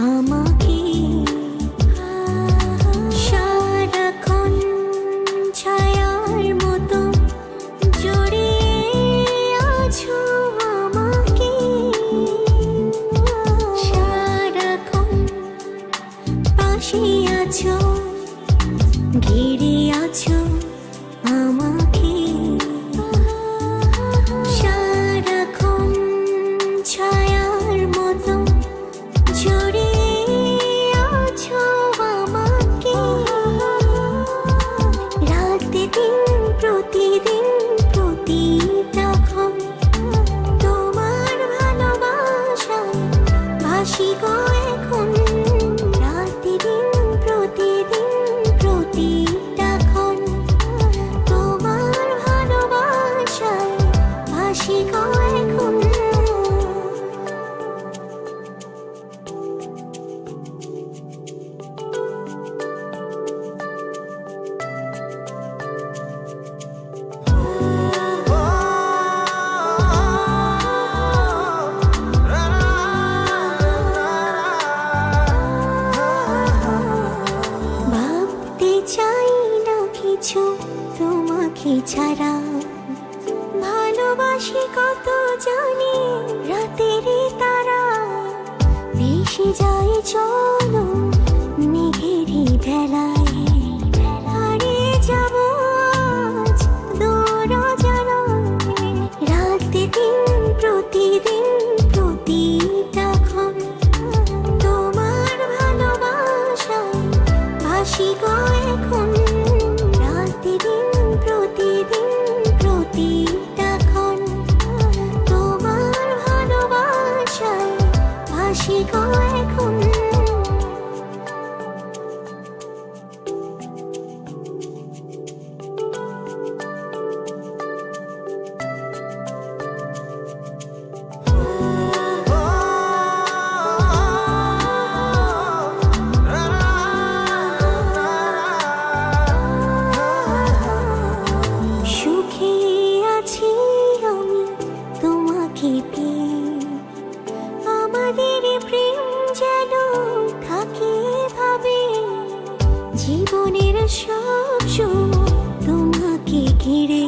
আমাকে সারাক্ষণ ছায়ার মতো জড়িয়ে আছো আমাকে সারাক্ষণ পাশে আছো ঘিরে আছো আমাকে সারাক্ষণ ছায়ার মতো জড়িয়ে আছো আমাকে রাত দিন প্রতিদিন প্রতিটা ক্ষণ তোমার ভালোবাসায় ভাসি গো এখন রাত দিন প্রতিদিন প্রতিটা ক্ষণ তোমার ভালোবাসায় ভাসি গো এখন ভাবতে চাই না কিছু তোমাকে ছাড়া ভালোবাসি কত জানি রাতের তারা ভেসে যায় চলো মেঘেরই ভেলায় হারিয়ে যাব আজ দূর অজানায় রাত দিন প্রতিদিন প্রতিটা ক্ষণ তোমার ভালোবাসায় ভাসি গো এখন রাত দিন প্রতিদিন প্রতিটা ক্ষণ তোমার ভালোবাসায় ভাসি গো এখন সুখে আছি আমি তোমাকে পেয়ে আমাদের প্রেম যেন থাকে ভাবে জীবনের সব সময় তোমাকে ঘিরে